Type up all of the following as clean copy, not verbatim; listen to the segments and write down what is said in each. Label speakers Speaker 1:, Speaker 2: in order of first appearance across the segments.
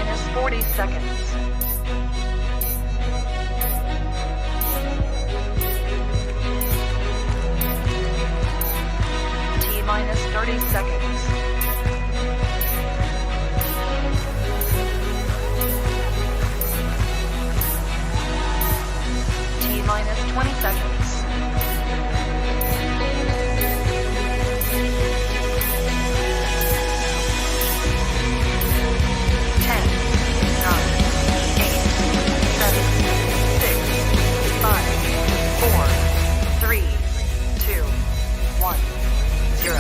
Speaker 1: minus 40 seconds. T minus 30 seconds. T minus 20 seconds. 10, 9, 8, 7, 6, 5, 4, 3, 2, 1, 0.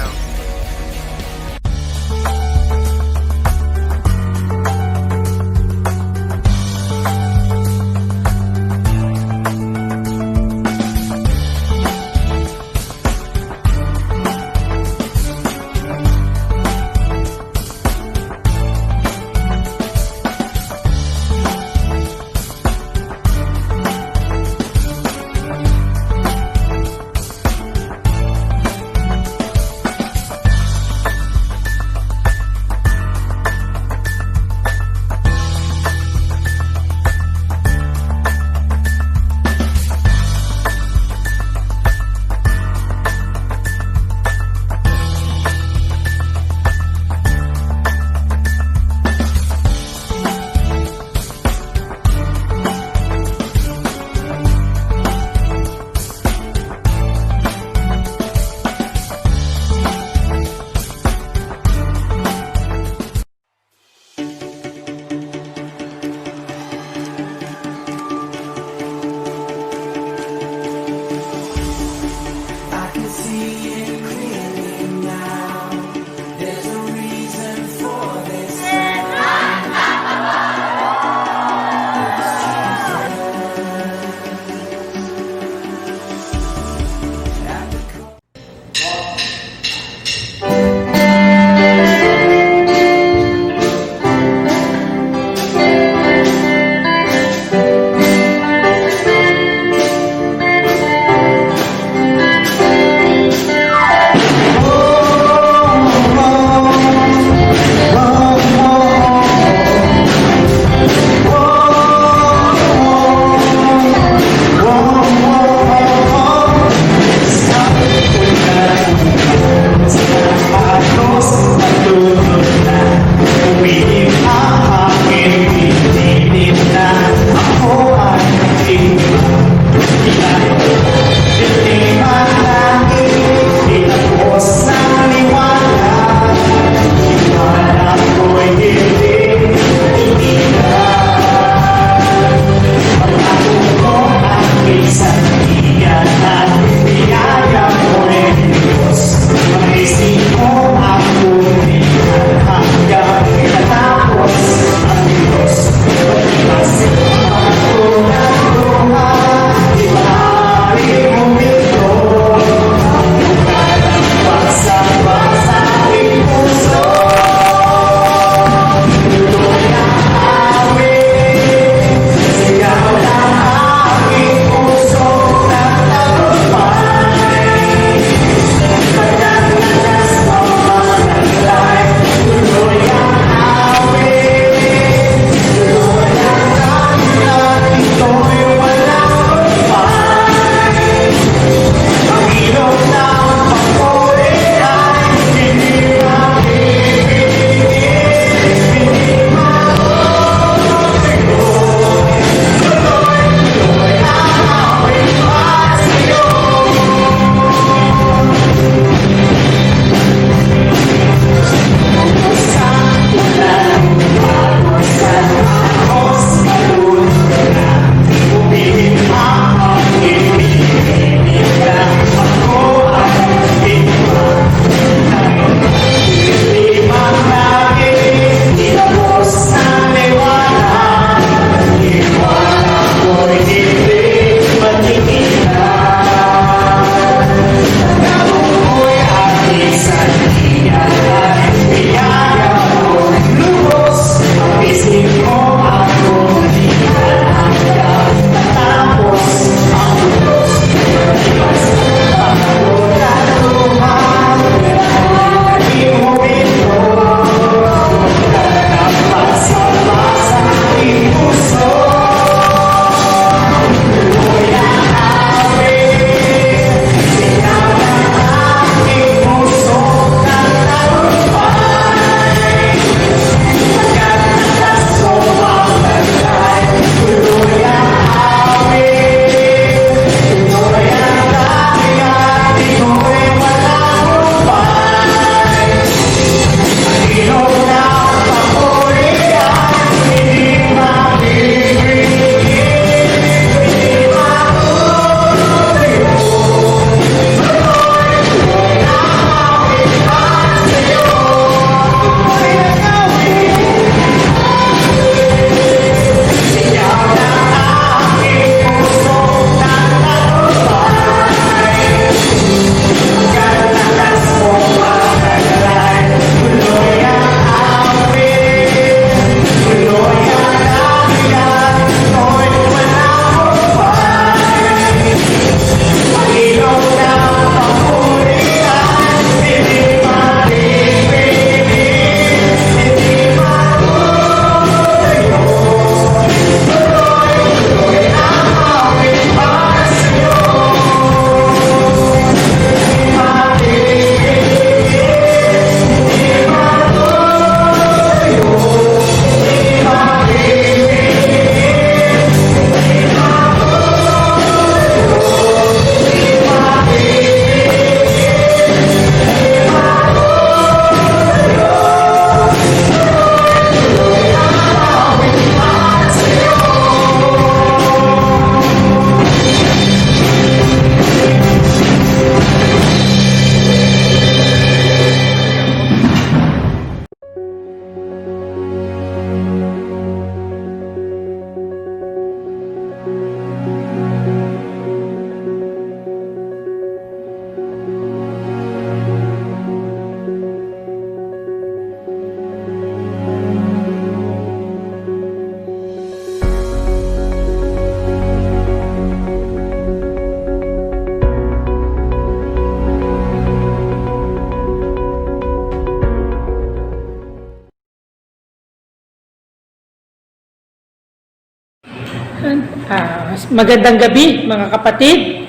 Speaker 2: Magandang gabi mga kapatid.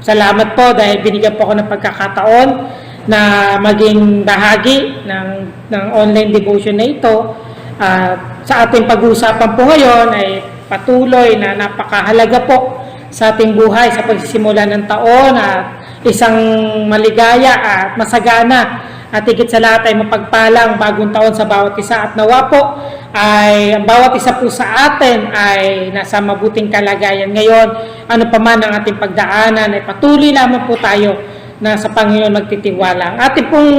Speaker 2: Salamat po dahil binigyan po ako ng pagkakataon na maging bahagi ng online devotion na ito. Sa ating pag-uusapan po ngayon ay patuloy na napakahalaga po sa ating buhay sa pagsisimula ng taon at isang maligaya at masagana at higit sa lahat ay mapagpalang bagong taon sa bawat isa at nawa po ay ang bawat isa po sa atin ay nasa mabuting kalagayan ngayon. Ano pa man ang ating pagdaanan ay patuloy lamang po tayo na sa Panginoon magtitiwala. Ang ating pong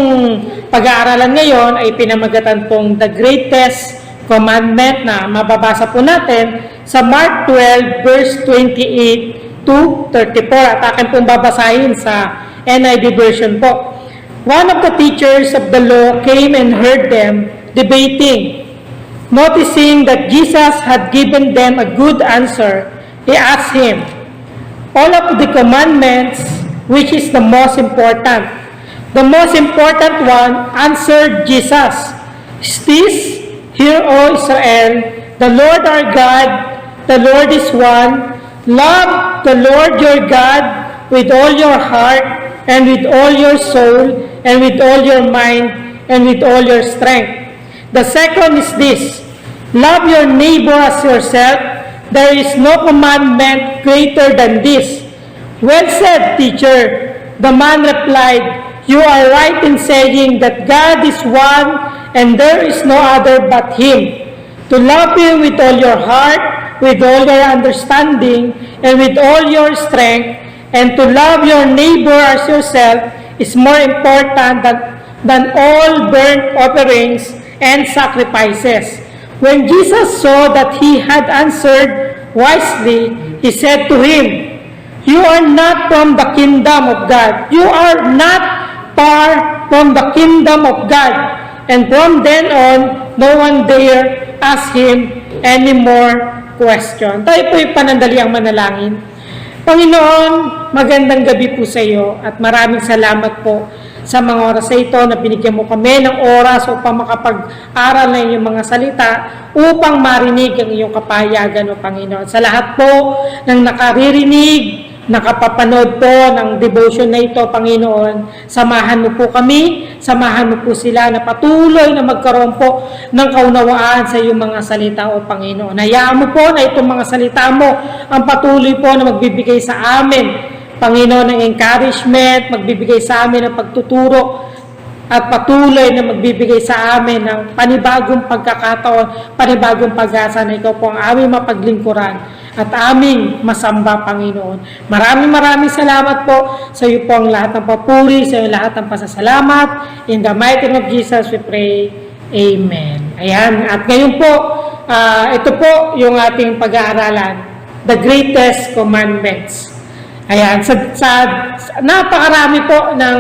Speaker 2: pag-aaralan ngayon ay pinamagatan pong The Greatest Commandment na mababasa po natin sa Mark 12 verse 28 to 34 at akin pong babasahin sa NIV version po. One of the teachers of the law came and heard them debating. Noticing that Jesus had given them a good answer, he asked him, "All of the commandments, which is the most important?" The most important one, answered Jesus, "Is this, Hear, O Israel, the Lord our God, the Lord is one. Love the Lord your God with all your heart, and with all your soul, and with all your mind, and with all your strength. The second is this, love your neighbor as yourself. There is no commandment greater than this." "Well said, teacher," the man replied. "You are right in saying that God is one, and there is no other but Him. To love Him with all your heart, with all your understanding, and with all your strength, and to love your neighbor as yourself is more important than all burnt offerings and sacrifices." When Jesus saw that he had answered wisely, he said to him, "You are not from the kingdom of God. You are not far from the kingdom of God." And from then on, no one dare ask him any more question. Tayo po'y panandaliang manalangin. Panginoon, magandang gabi po sa iyo at maraming salamat po sa mga oras sa ito na binigyan mo kami ng oras upang makapag-aral ng iyong mga salita upang marinig ang iyong kapahayagan o Panginoon. Sa lahat po ng nakaririnig, nakapapanood po ng devotion na ito, Panginoon, samahan mo po kami, samahan mo po sila na patuloy na magkaroon po ng kaunawaan sa iyong mga salita, o Panginoon. Hayaan mo po na itong mga salita mo ang patuloy po na magbibigay sa amin, Panginoon, ng encouragement, magbibigay sa amin ng pagtuturo, at patuloy na magbibigay sa amin ng panibagong pagkakataon, panibagong pag-asa na ikaw po ang aming mapaglingkuran at aming masamba, Panginoon. Maraming salamat po sa iyo po ang lahat ng papuri, sa iyo lahat ng pasasalamat. In the mighty name of Jesus we pray. Amen. Ayan. At ngayon po, ito po yung ating pag-aaralan, The Greatest Commandments. Ayan. Napakarami po ng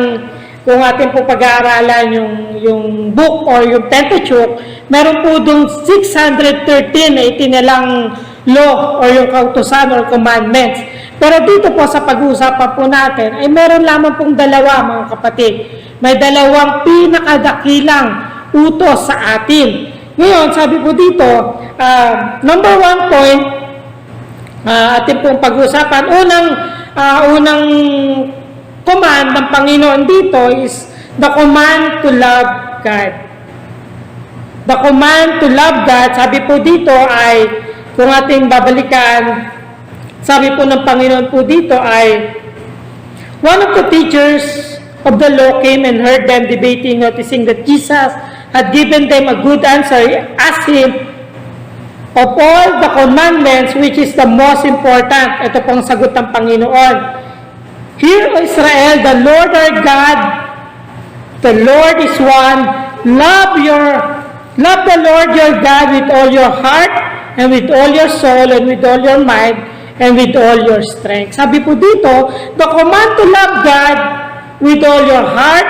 Speaker 2: kung ating po pag-aaralan yung book or yung Pentateuch, meron po doon 613 na itinalang law or yung kautusan or commandments. Pero dito po sa pag-uusapan po natin ay meron lamang pong dalawa, mga kapatid. May dalawang pinakadakilang utos sa atin. Ngayon, sabi po dito, number 1 point, ating pong pag-uusapan, unang command ng Panginoon dito is the command to love God. The command to love God, sabi po dito ay, kung ating babalikan, sabi po ng Panginoon po dito ay, one of the teachers of the law came and heard them debating, noticing that Jesus had given them a good answer. He asked him, "Of all the commandments, which is the most important?" Ito pong sagot ng Panginoon. "Hear, O Israel, the Lord our God, the Lord is one. Love the Lord your God with all your heart, and with all your soul, and with all your mind, and with all your strength." Sabi po dito, the command to love God with all your heart,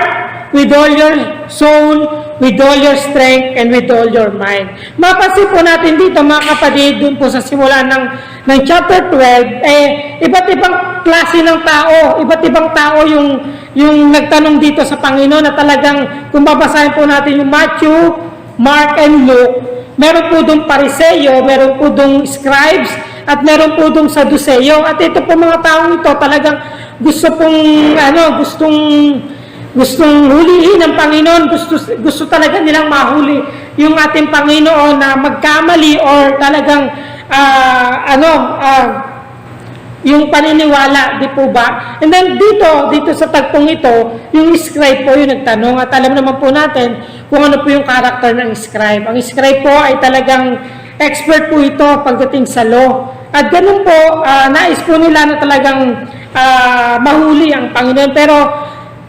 Speaker 2: with all your soul, with all your strength, and with all your mind. Mapansin po natin dito, mga kapatid, dun po sa simula ng chapter 12, iba't ibang klase ng tao, iba't ibang tao yung nagtanong dito sa Panginoon na talagang, kung babasahin po natin yung Matthew, Mark, and Luke, meron po dong Pariseo, meron po dong scribes, at meron po dong Saduceo. At ito po mga taong ito talagang gustong hulihin ng Panginoon, gusto talaga nilang mahuli yung ating Panginoon na magkamali or talagang yung paniniwala, di po ba? And then dito sa tagpong ito, yung scribe po yung nagtanong at alam naman po natin kung ano po yung karakter ng scribe. Ang scribe po ay talagang expert po ito pagdating sa law. At ganun po, nais po nila na talagang mahuli ang Panginoon. Pero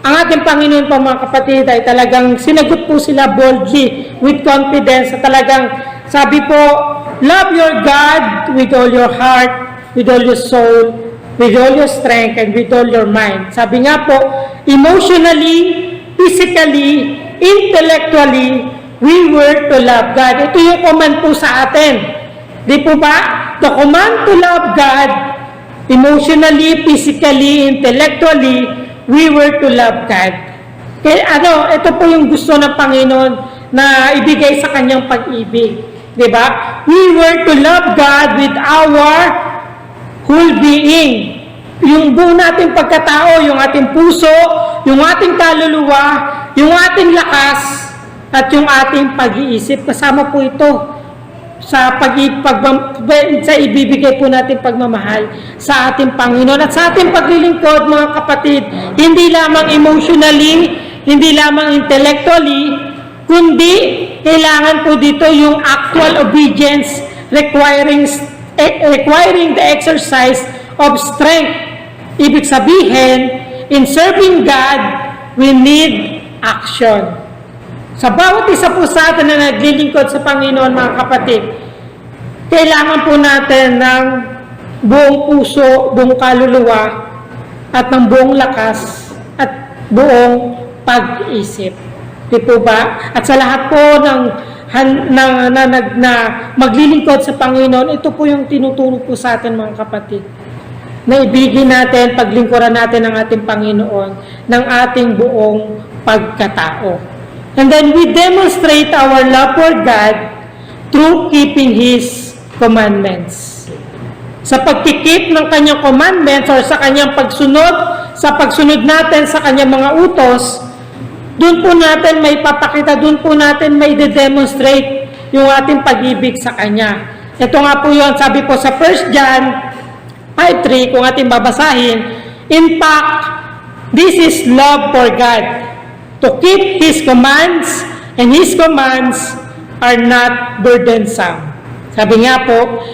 Speaker 2: ang ating Panginoon po mga kapatid ay talagang sinagot po sila boldly, with confidence, na talagang sabi po, love your God with all your heart, with all your soul, with all your strength, and with all your mind. Sabi nga po, emotionally, physically, intellectually, we were to love God. Ito yung command po sa atin. Di po ba? The command to love God, emotionally, physically, intellectually, we were to love God. Kaya ito po yung gusto ng Panginoon na ibigay sa kanyang pag-ibig. Di ba? We were to love God with our whole being. Yung buo nating pagkatao, yung ating puso, yung ating kaluluwa, yung ating lakas, at yung ating pag-iisip. Kasama po ito sa ibibigay po natin pagmamahal sa ating Panginoon at sa ating paglilingkod, mga kapatid, hindi lamang emotionally, hindi lamang intellectually, kundi kailangan po dito yung actual obedience requiring the exercise of strength. Ibig sabihin, in serving God, we need action. Sa bawat isa po sa atin na naglilingkod sa Panginoon, mga kapatid, kailangan po natin ng buong puso, buong kaluluwa, at ng buong lakas, at buong pag-isip. Di po ba? At sa lahat po na maglilingkod sa Panginoon, ito po yung tinuturo po sa atin, mga kapatid. Na ibigin natin, paglingkuran natin ang ating Panginoon ng ating buong pagkatao. And then we demonstrate our love for God through keeping His commandments. Sa pagkikip ng kanyang commandments or sa kanyang pagsunod, sa pagsunod natin sa kanyang mga utos, doon po natin may papakita, doon po natin may de-demonstrate yung ating pag-ibig sa Kanya. Ito nga po yun, sabi po sa 1 John 5:3, kung ating babasahin, in fact, this is love for God, to keep His commands, and His commands are not burdensome. Sabi nga po,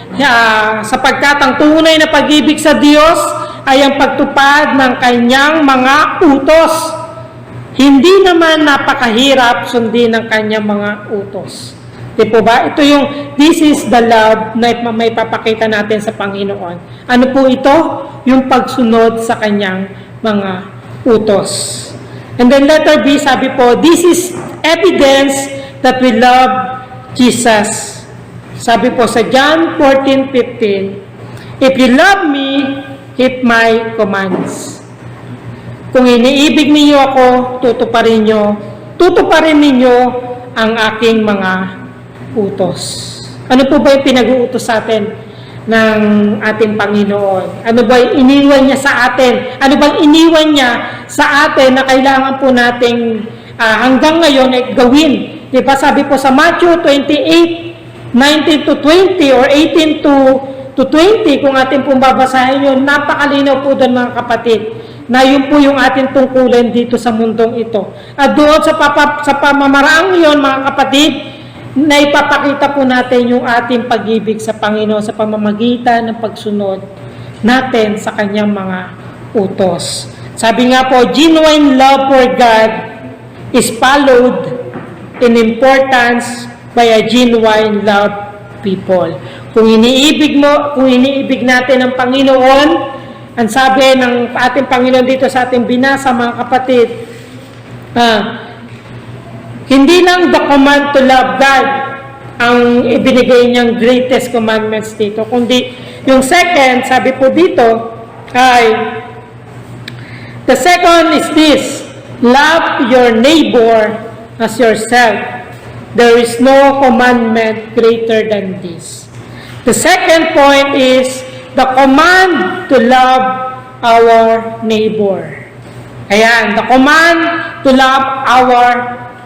Speaker 2: sapagkat ang tunay na pag-ibig sa Diyos ay ang pagtupad ng Kanyang mga utos. Hindi naman napakahirap sundin ng kanyang mga utos. Di po ba? Ito yung, this is the love na may papakita natin sa Panginoon. Ano po ito? Yung pagsunod sa kanyang mga utos. And then letter B, sabi po, this is evidence that we love Jesus. Sabi po sa John 14:15, if you love me, keep my commands. Kung iniibig ninyo ako, tutuparin ninyo ang aking mga utos. Ano po ba yung pinag-uutos sa atin ng ating Panginoon? Ano ba yung iniwan niya sa atin? Ano bang iniwan niya sa atin na kailangan po nating hanggang ngayon ay gawin? Di ba sabi po sa Matthew 28:19-20 or 18 to 20, kung ating pong babasahin yun, napakalinaw po doon, mga kapatid, na yun po yung ating tungkulin dito sa mundong ito. At doon sa pamamaraang yun, mga kapatid, na ipapakita po natin yung ating pag-ibig sa Panginoon sa pamamagitan ng pagsunod natin sa kanyang mga utos. Sabi nga po, genuine love for God is followed in importance by a genuine love people. Kung iniibig natin ang Panginoon, ang sabi ng ating Panginoon dito sa ating binasa, mga kapatid, hindi lang the command to love God ang ibinigay niyang greatest commandments dito, kundi yung second, sabi po dito, the second is this, love your neighbor as yourself. There is no commandment greater than this. The second point is the command to love our neighbor. Ayan, the command to love our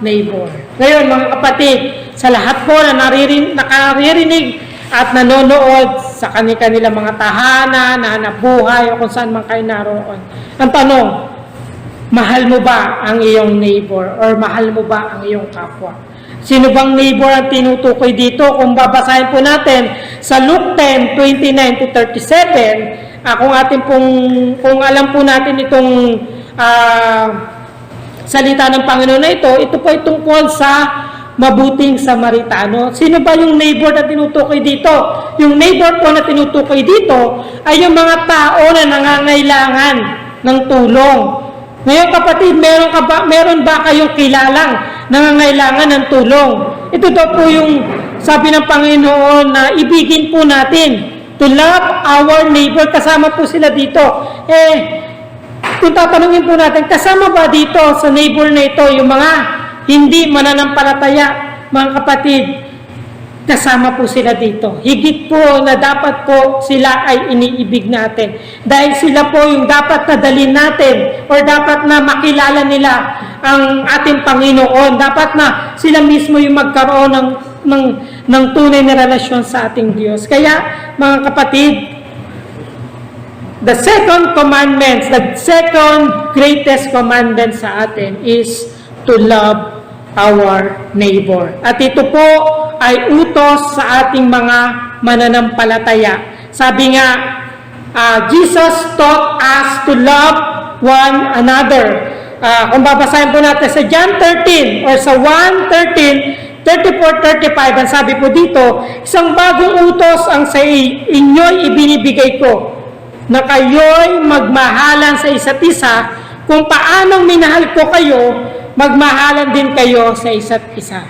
Speaker 2: neighbor. Ngayon mga kapatid, sa lahat po na nakaririnig at nanonood sa kanilang mga tahanan, na nabuhay o kung saan man kayo naroon. Ang tanong, mahal mo ba ang iyong neighbor or mahal mo ba ang iyong kapwa? Sino bang neighbor ang tinutukoy dito? Kung babasahin po natin sa Luke 10:29 to 37, kung alam po natin itong salita ng Panginoon na ito po ay tungkol sa mabuting Samaritano. Sino ba yung neighbor na tinutukoy dito? Yung neighbor po na tinutukoy dito ay yung mga tao na nangangailangan ng tulong. Ngayon kapatid, meron ba kayong kilalang nangangailangan ng tulong? Ito daw po yung sabi ng Panginoon na ibigin po natin. To love our neighbor, kasama po sila dito. Kung tatanungin po natin, kasama ba dito sa neighbor na ito yung mga hindi mananampalataya, mga kapatid? Kasama po sila dito. Higit po na dapat po sila ay iniibig natin. Dahil sila po yung dapat na dalhin natin or dapat na makilala nila ang ating Panginoon. Dapat na sila mismo yung magkaroon ng tunay na relasyon sa ating Diyos. Kaya, mga kapatid, the second commandment, the second greatest commandment sa atin is to love our neighbor. At ito po ay utos sa ating mga mananampalataya. Sabi nga, Jesus taught us to love one another. Kung babasahin po natin sa John 13 or sa 1:13, 34-35, ang sabi po dito, isang bagong utos ang sa inyo'y ibinibigay ko, na kayo'y magmahalan sa isa't isa, kung paanong minahal ko kayo, magmahalan din kayo sa isa't isa.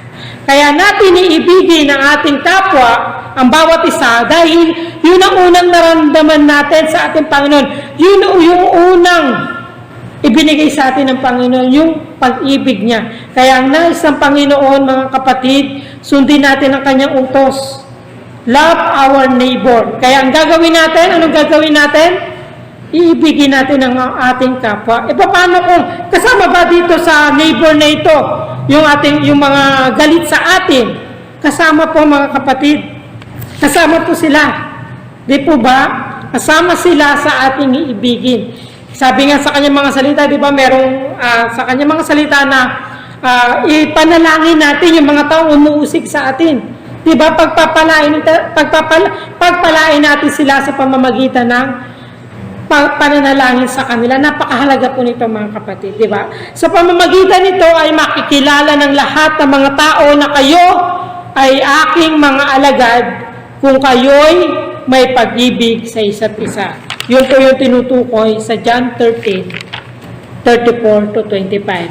Speaker 2: Kaya natin iibigin ang ating kapwa, ang bawat isa, dahil yun ang unang naramdaman natin sa ating Panginoon. Yun yung unang ibinigay sa atin ng Panginoon, yung pag-ibig niya. Kaya ang nais ng Panginoon, mga kapatid, sundin natin ang kanyang utos. Love our neighbor. Kaya ang gagawin natin, anong gagawin natin? Iibigin natin ang ating kapwa. Paano kung kasama ba dito sa neighbor na ito, yung mga galit sa atin? Kasama po mga kapatid. Kasama po sila. Di po ba? Kasama sila sa ating iibigin. Sabi nga sa kanyang mga salita, di ba, merong sa kanyang mga salita na ipanalangin natin yung mga taong umuusig sa atin. Di ba? Pagpapalain natin sila sa pamamagitan ng pananalangin sa kanila. Napakahalaga po nito mga kapatid, di ba? Sa pamamagitan nito ay makikilala ng lahat ng mga tao na kayo ay aking mga alagad kung kayo'y may pag-ibig sa isa't isa. Yun po yung tinutukoy sa John 13:34 to 25.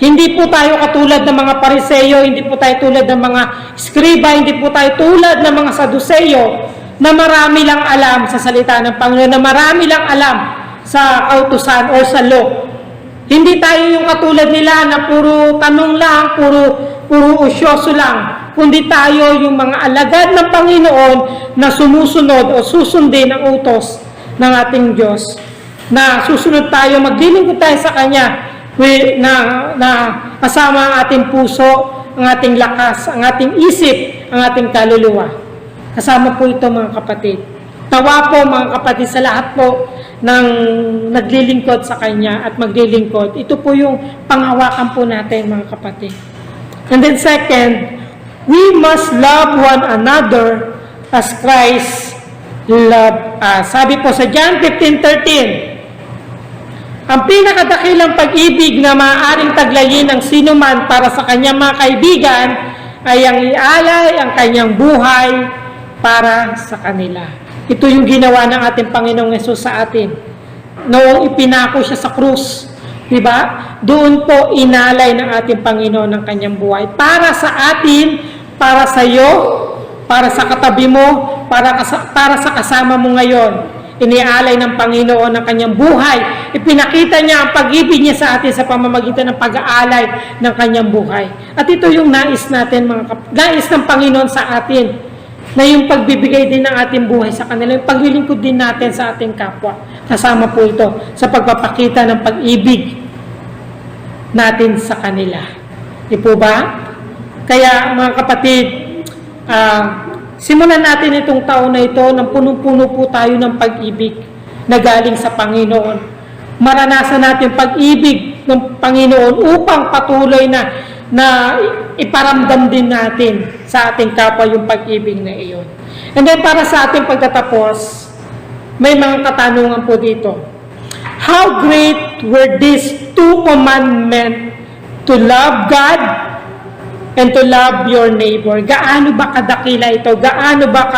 Speaker 2: Hindi po tayo katulad ng mga Pariseyo, hindi po tayo tulad ng mga Skriba, hindi po tayo tulad ng mga Saduseyo, na marami lang alam sa salita ng Panginoon, na marami lang alam sa kautusan o sa law. Hindi tayo yung katulad nila na puro tanong lang, puro usyoso lang, kundi tayo yung mga alagad ng Panginoon na sumusunod o susundin ang utos ng ating Diyos. Na susunod tayo, maglilingkod tayo sa Kanya, na kasama ang ating puso, ang ating lakas, ang ating isip, ang ating kaluluwa. Kasama po ito mga kapatid. Tawa po mga kapatid sa lahat po ng naglilingkod sa Kanya at maglilingkod. Ito po yung panghawakan po natin mga kapatid. And then second, we must love one another as Christ loved us. Sabi po sa John 15:13, ang pinakadakilang pag-ibig na maaaring taglayin ng sinuman para sa kanyang mga kaibigan ay ang ialay ang kanyang buhay para sa kanila. Ito yung ginawa ng ating Panginoong Hesus sa atin. Noong ipinako siya sa krus, di ba? Doon po inalay ng ating Panginoon ang kanyang buhay para sa atin, para sa iyo, para sa katabi mo, para sa kasama mo ngayon. Inialay ng Panginoon ang kanyang buhay. Ipinakita niya ang pag-ibig niya sa atin sa pamamagitan ng pag-aalay ng kanyang buhay. At ito yung nais natin, nais ng Panginoon sa atin. na yung pagbibigay din ng ating buhay sa kanila, yung paglilingkod din natin sa ating kapwa. Kasama po ito sa pagpapakita ng pag-ibig natin sa kanila. Di po ba? Kaya mga kapatid, simulan natin itong taon na ito ng punong-puno po tayo ng pag-ibig na galing sa Panginoon. Maranasan natin pag-ibig ng Panginoon upang patuloy na iparamdam din natin sa ating kapwa yung pag-ibig na iyon. And then para sa ating pagtatapos, may mga katanungan po dito. How great were these two commandments to love God and to love your neighbor? Gaano ba kadakila ito? Gaano ba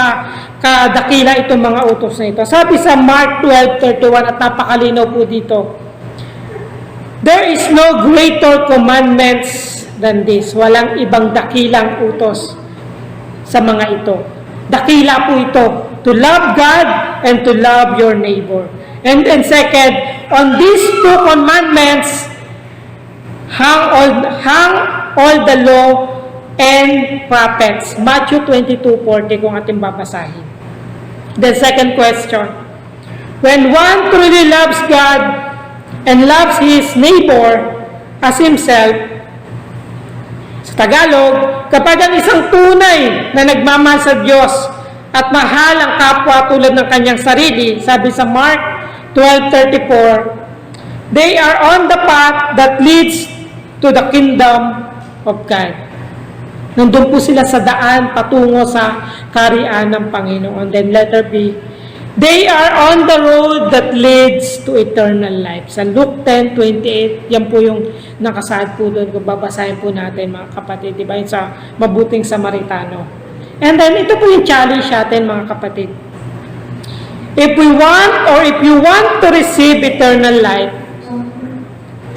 Speaker 2: kadakila itong mga utos na ito? Sabi sa Mark 12:31 at napakalinaw po dito. There is no greater commandments than this. Walang ibang dakilang utos sa mga ito. Dakila po ito, to love God and to love your neighbor. And then second, on these two commandments hang all the law and prophets. Matthew 22:40 kung ating babasahin. The second question, when one truly loves God and loves his neighbor as himself, sa Tagalog, kapag ang isang tunay na nagmamahal sa Diyos at mahal ang kapwa tulad ng kanyang sarili, sabi sa Mark 12:34, they are on the path that leads to the kingdom of God. Nandun po sila sa daan patungo sa kaharian ng Panginoon. Then letter B, they are on the road that leads to eternal life. Sa Luke 10:28, yan po yung nakasaad po doon. Kung babasahin po natin mga kapatid, diba? Yung sa mabuting Samaritano. And then ito po yung challenge natin mga kapatid. If you want to receive eternal life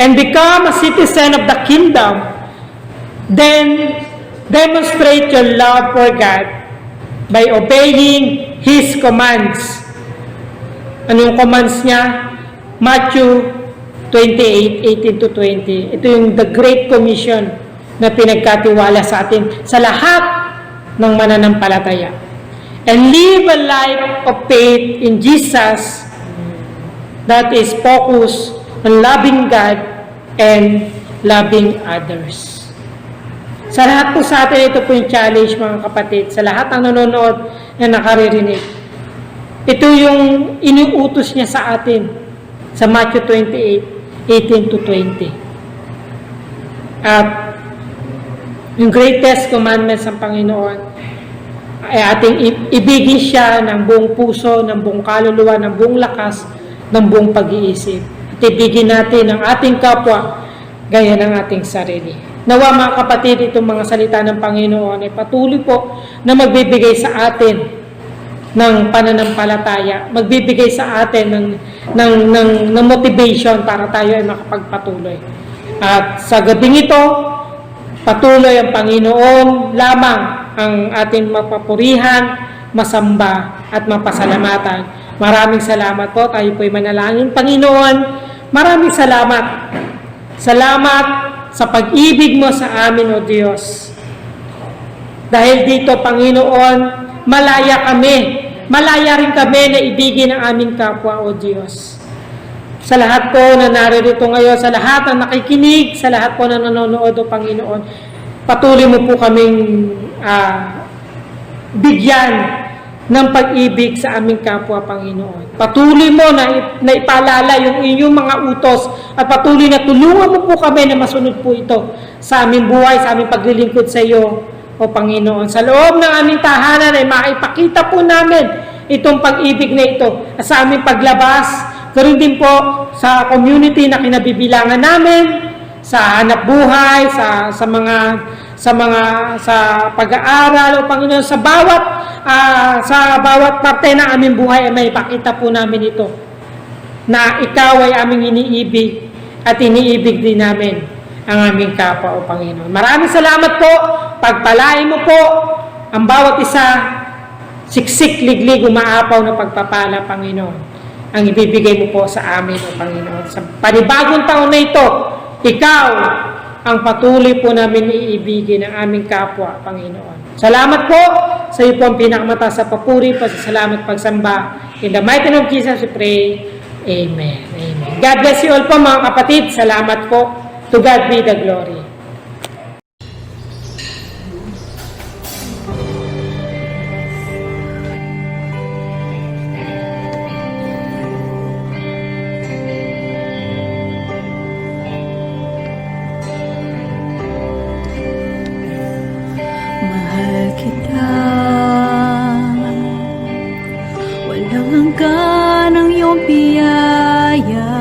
Speaker 2: and become a citizen of the kingdom, then demonstrate your love for God by obeying His commands. Ano yung commands niya? Matthew 28:18-20. Ito yung the Great Commission na pinagkatiwala sa atin sa lahat ng mananampalataya. And live a life of faith in Jesus that is focused on loving God and loving others. Sa lahat po sa atin, ito po yung challenge mga kapatid. Sa lahat ng nanonood na nakaririnig. Ito yung iniutos niya sa atin sa Matthew 28:18-20. At yung greatest commandments ng Panginoon ay ating ibigin siya ng buong puso, ng buong kaluluwa, ng buong lakas, ng buong pag-iisip. At ibigin natin ang ating kapwa gaya ng ating sarili. Nawa mga kapatid, itong mga salita ng Panginoon ay patuloy po na magbibigay sa atin ng pananampalataya, magbibigay sa atin ng motivation para tayo ay makapagpatuloy. At sa gabing ito, patuloy ang Panginoon lamang ang ating mapapurihan, masamba at mapasalamatan. Maraming salamat po. Tayo po'y manalangin. Panginoon, maraming salamat. Salamat sa pag-ibig mo sa amin, O Diyos. Dahil dito, Panginoon, malaya kami. Malaya rin kami na ibigin ang aming kapwa, O Diyos. Sa lahat po na naririto ngayon, sa lahat na nakikinig, sa lahat po na nanonood, O Panginoon, patuloy mo po kaming bigyan ng pag-ibig sa aming kapwa, Panginoon. Patuloy mo na ipaalala yung inyong mga utos at patuloy na tulungan mo po kami na masunod po ito sa aming buhay, sa aming paglilingkod sa iyo, O Panginoon. Sa loob ng aming tahanan ay maipakita po namin itong pag-ibig na ito at sa aming paglabas, ganoon din po sa community na kinabibilangan namin, sa hanap buhay, sa pag-aaral, O Panginoon, sa bawat parte ng aming buhay ay may pakita po namin ito na ikaw ay aming iniibig at iniibig din namin ang aming kapwa, O Panginoon. Maraming salamat po. Pagpalain mo po ang bawat isa, siksik, liglig, umaapaw na pagpapala, Panginoon, ang ibibigay mo po sa amin, O Panginoon. Sa panibagong taon na ito, ikaw ang patuloy po namin iibigin ang aming kapwa, Panginoon. Salamat po sa iyo po ang pinakamataas sa papuri, pasasalamat, pagsamba. In the mighty name of Jesus we pray. Amen. Amen. God bless you all po mga kapatid. Salamat po. To God be the glory.
Speaker 3: Mahal kita, walang hanggan ang iyong biyaya.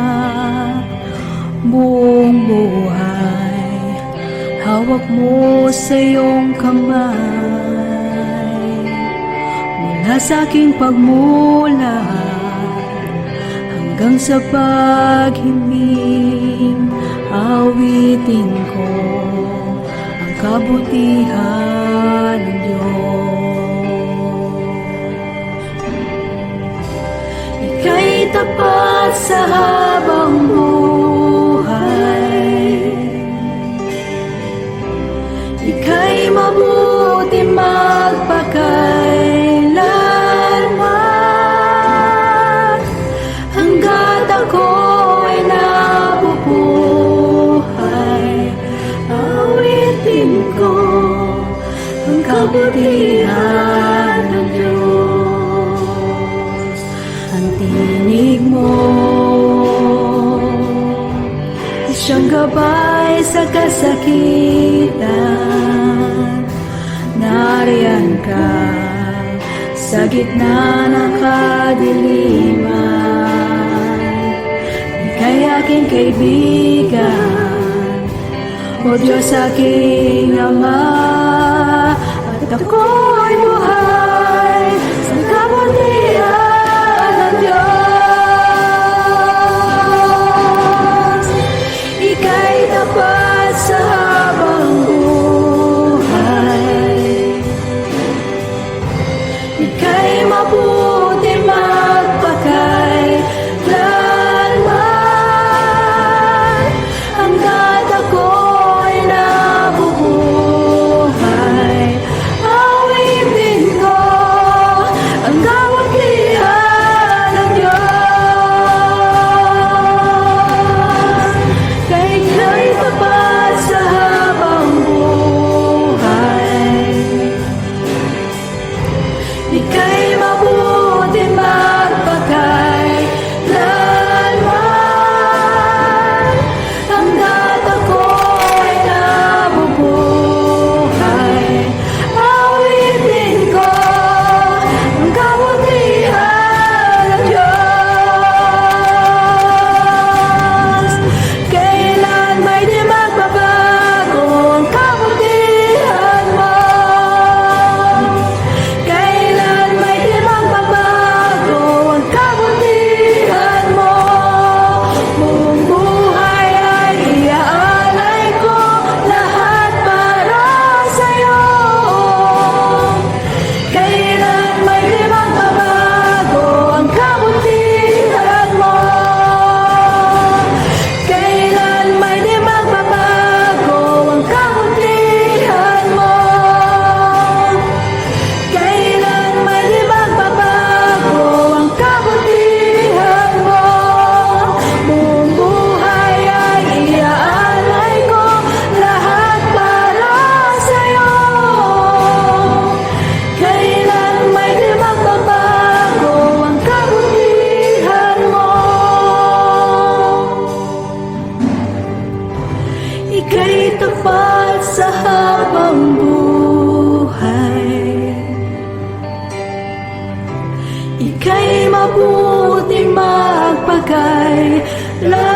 Speaker 3: Buong buhay, hawak mo sa iyong kamay. Mula sa aking pagmulat hanggang sa paghiling, awitin ko ang kabutihan ng Diyos. Ika'y tapat sa habang buhay, ika'y mabuti magpakailanman. Hanggat ako'y nabubuhay, awitin ko ang kabutihan ng Diyos. Ang tinig mo siyang gabay sa kasakitan. Nariyan ka sa gitna ng kadiliman. Ika'y aking kaibigan, O Diyos aking Ama, at ako'y buhay sa kabutihan ng Diyos. Ika'y tapat sa habang buhay, ika'y mabuti magpakailanman. Hanggat ako'y nabubuhay, awitin ko ang kabutihan ng Diyos. Ika'y tapat sa habang buhay, ika'y mabuti magpakailanman. Hanggat ako'y nabubuhay, awitin ko ang kabutihan ng Diyos. Kailan may di magbabago ang kabutihan mo, kailan may di magbabago ang kabutihan mo. Buong buhay ay iaalay ko lahat para sa'yo. Kailan may di magbabago ang kabutihan mo, kailan may di magbabago ang kabutihan mo, kailan may di magbabago ang kabutihan mo. Buong buhay ay iaalay ko lahat para sa'yo. Kailan may di magbabago ang kabutihan mo. Ika'y tapat sa habang buhay, ika'y mabuti magpakailanman.